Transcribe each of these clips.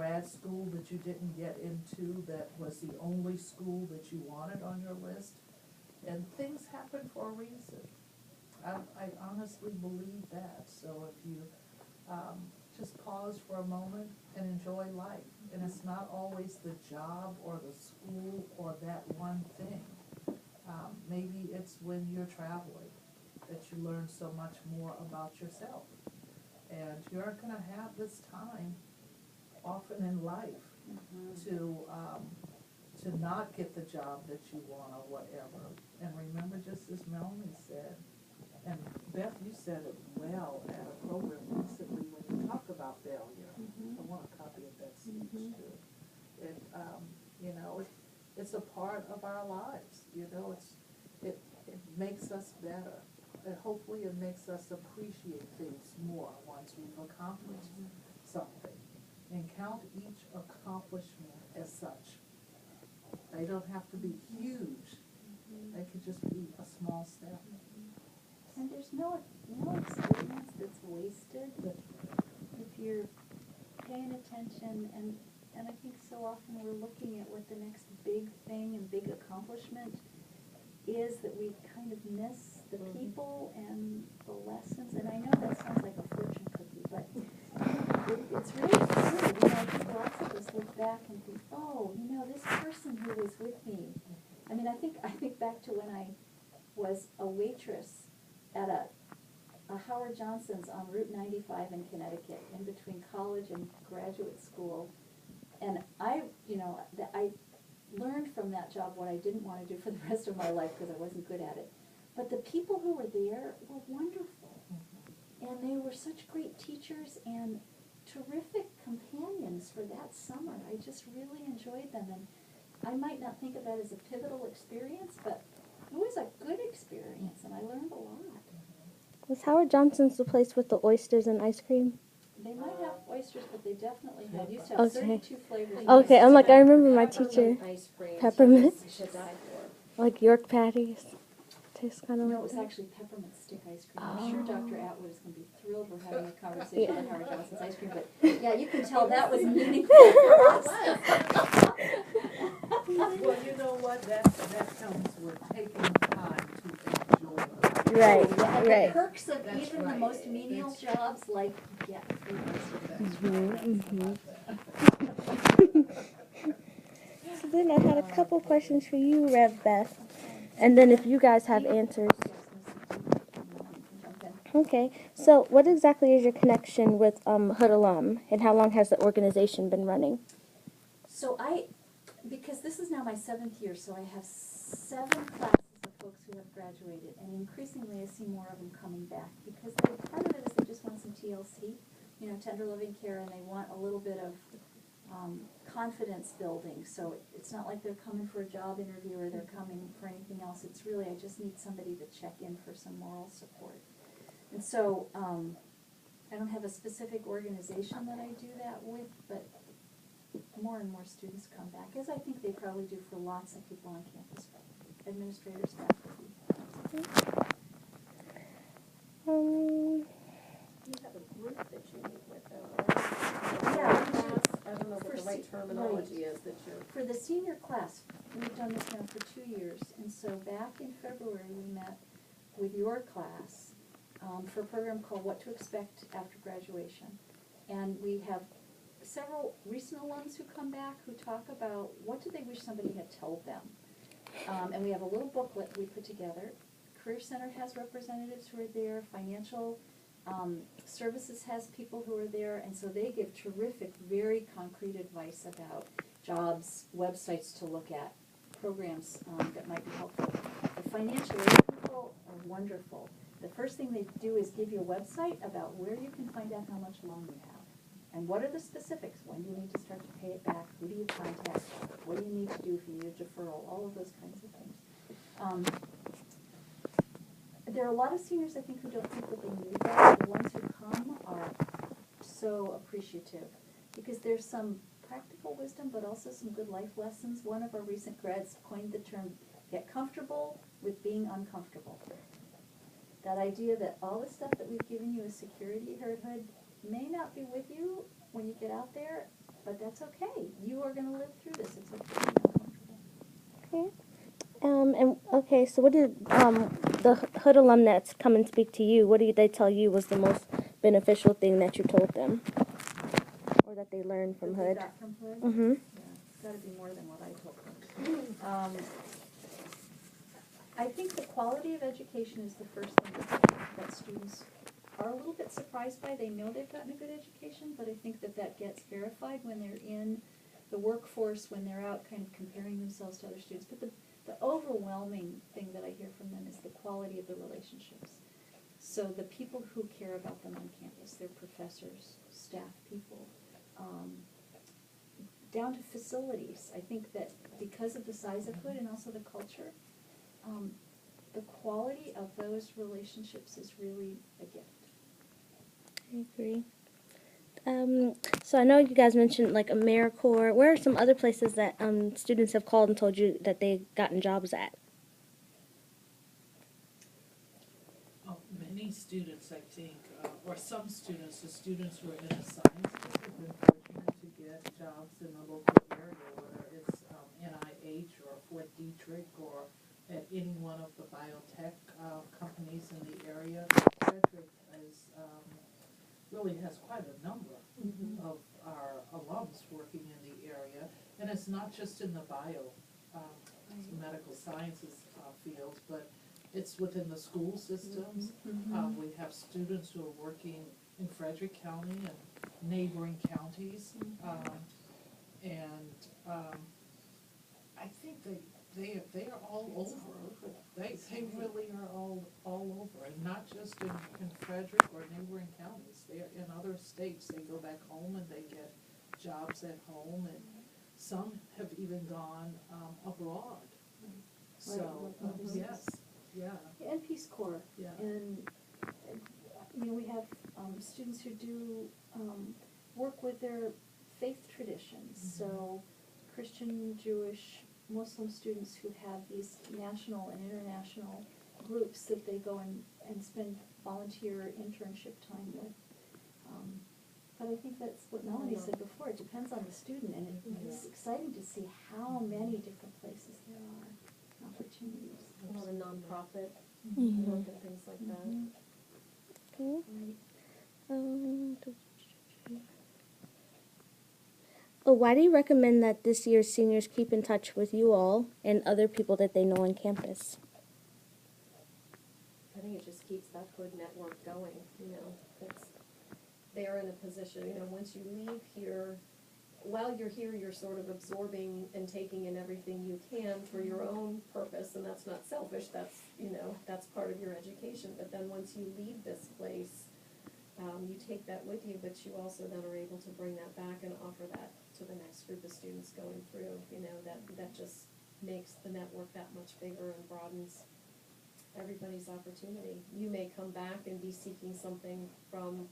grad school that you didn't get into that was the only school that you wanted on your list. And things happen for a reason. I honestly believe that. So if you just pause for a moment and enjoy life. And it's not always the job or the school or that one thing. Maybe it's when you're traveling that you learn so much more about yourself. And you're going to have this time often in life to not get the job that you want or whatever. And remember, just as Melanie said, and Beth, you said it well at a program recently when you talked about failure. I want a copy of that speech too. It, you know, it's a part of our lives. You know, it makes us better. And hopefully it makes us appreciate things more once we've accomplished something. And count each accomplishment as such. They don't have to be huge. They could just be a small step. And there's no experience that's wasted if you're paying attention, and I think so often we're looking at what the next big thing and big accomplishment is that we kind of miss the people and the lessons. And I know that sounds like a fortune cookie, but it's really true. You know, I think lots of us look back and think, oh, you know, this person who was with me. I mean, I think back to when I was a waitress at a Howard Johnson's on Route 95 in Connecticut, in between college and graduate school. And I learned from that job what I didn't want to do for the rest of my life because I wasn't good at it. But the people who were there were wonderful. And they were such great teachers and terrific companions for that summer. I just really enjoyed them. And I might not think of that as a pivotal experience, but it was a good experience, and I learned a lot. Was Howard Johnson's the place with the oysters and ice cream? They might have oysters, but they definitely had. Used to have 32 flavors. Okay, I'm like, I remember my teacher. Ice cream. Peppermint. To die for. Like York patties. Tastes kind of No, like it was that. actually peppermint stick ice cream. I'm sure Dr. Atwood is going to be thrilled we're having a conversation about Howard Johnson's ice cream, but yeah, you can tell that was meaningful for us. Well, you know what, that comes with taking time to enjoy life. Right, Yeah, and right. the perks of That's even the right. most menial jobs, like get free ice cream. So then I had a couple questions for you, Rev Beth. And then if you guys have answers. Okay, so what exactly is your connection with Hood Alum, and how long has the organization been running? So because this is now my 7th year, so I have 7 classes of folks who have graduated, and increasingly I see more of them coming back, because part of it is they just want some TLC, you know, tender loving care, and they want a little bit of confidence building. So it's not like they're coming for a job interview or they're coming for anything else. It's really, I just need somebody to check in for some moral support. And so I don't have a specific organization that I do that with, but more and more students come back, as I think they probably do for lots of people on campus, administrators, faculty. You have a group that you meet with, though, right? Yeah, I don't know what the right terminology is that you're. for the senior class, we've done this now for 2 years, and so back in February we met with your class for a program called What to Expect After Graduation. And we have several recent alums who come back who talk about what do they wish somebody had told them. And we have a little booklet we put together. Career Center has representatives who are there, Financial Services has people who are there, and so they give terrific, very concrete advice about jobs, websites to look at, programs that might be helpful. The financial aid people are wonderful. The first thing they do is give you a website about where you can find out how much loan you have. And what are the specifics? When do you need to start to pay it back? Who do you contact? What do you need to do if you need a deferral? All of those kinds of things. There are a lot of seniors, I think, who don't think that they need that. The ones who come are so appreciative because there's some practical wisdom, but also some good life lessons. One of our recent grads coined the term, get comfortable with being uncomfortable. That idea that all the stuff that we've given you as security here at Hood may not be with you when you get out there, but that's okay. You are gonna live through this. It's okay to be uncomfortable. Okay. And okay, so what did the Hood alum that's come and speak to you? What did they tell you was the most beneficial thing that you told them, or that they learned from That we Hood? got from Hood? Mm-hmm. Yeah, it's gotta be more than what I told them. I think the quality of education is the first thing that students are a little bit surprised by. They know they've gotten a good education, but I think that gets verified when they're in the workforce, when they're out kind of comparing themselves to other students. But the overwhelming thing that I hear from them is the quality of the relationships. So the people who care about them on campus, their professors, staff people, down to facilities. I think that because of the size of Hood and also the culture, the quality of those relationships is really a gift. I agree. So I know you guys mentioned like AmeriCorps. Where are some other places that students have called and told you that they've gotten jobs at? Oh, many students, I think, or some students, the students who are in the science group have been fortunate to get jobs in the local area, whether it's NIH or Fort Detrick or at any one of the biotech companies in the area. Frederick is, really has quite a number of our alums working in the area. And it's not just in the medical sciences fields, but it's within the school systems. We have students who are working in Frederick County and neighboring counties. I think they are all over. They really are all over, and not just in Frederick or neighboring counties. They're in other states. They go back home and they get jobs at home, and some have even gone abroad. So, yes, yeah, And Peace Corps. yeah. And we have students who do work with their faith traditions. So Christian, Jewish, Muslim students who have these national and international groups that they go and spend volunteer internship time with. But I think that's what Melanie said before. It depends on the student, and it's exciting to see how many different places there are, opportunities. A lot of nonprofit Mm-hmm. work and things like that. Okay. Why do you recommend that this year's seniors keep in touch with you all and other people that they know on campus? I think it just keeps that Hood network going, they're in a position, once you leave here, while you're here, you're sort of absorbing and taking in everything you can for your own purpose, and that's not selfish, that's part of your education, but then once you leave this place, you take that with you, but you also then are able to bring that back and offer that to the next group of students going through, that just makes the network that much bigger and broadens everybody's opportunity. You may come back and be seeking something from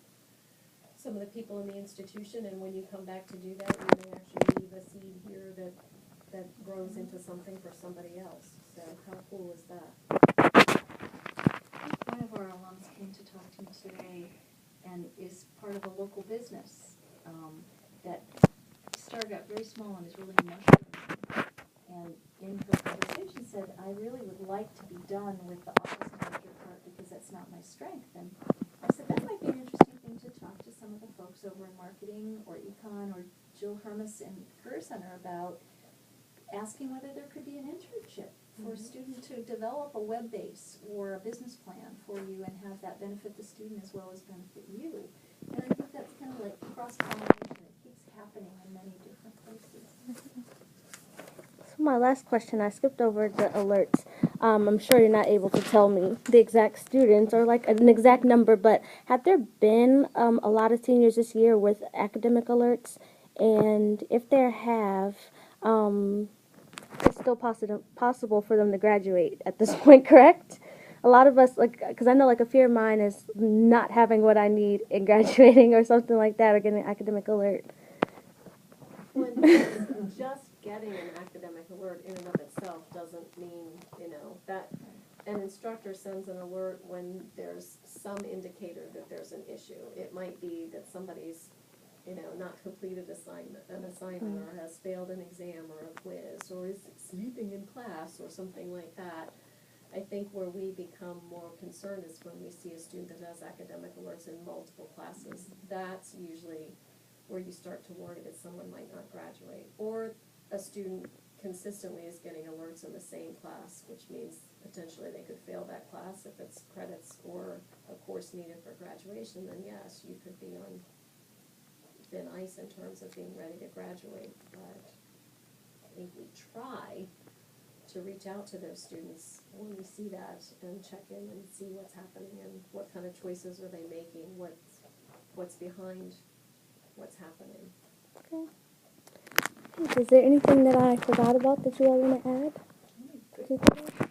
some of the people in the institution, and when you come back to do that, you may actually leave a seed here that grows into something for somebody else. So how cool is that? One of our alums came to talk to me today and is part of a local business that started out very small and is really mushrooming. And in her conversation said, I really would like to be done with the office manager part because that's not my strength. And I said, that might be an interesting thing to talk to some of the folks over in marketing or econ or Jill Hermes in Career Center about, asking whether there could be an internship for a student to develop a web base or a business plan for you and have that benefit the student as well as benefit you. And I think that's kind of like cross-pollination. It keeps happening in many different places. So my last question, I skipped over the alerts. I'm sure you're not able to tell me the exact students or like an exact number, but have there been a lot of seniors this year with academic alerts? And if there have, it's still possible for them to graduate at this point, correct? A lot of us, like, because I know like a fear of mine is not having what I need in graduating or something like that, or getting an academic alert. When just getting an academic alert in and of itself doesn't mean, that an instructor sends an alert when there's some indicator that there's an issue. It might be that somebody's not completed an assignment, or has failed an exam or a quiz, or is sleeping in class, or something like that. I think where we become more concerned is when we see a student that has academic alerts in multiple classes. That's usually where you start to worry that someone might not graduate. Or a student consistently is getting alerts in the same class, which means potentially they could fail that class. If it's credits or a course needed for graduation, then yes, you could be on thin ice in terms of being ready to graduate. But I think we try to reach out to those students when we see that and check in and see what's happening and what kind of choices are they making, what's behind what's happening. Okay. Is there anything that I forgot about that you all want to add?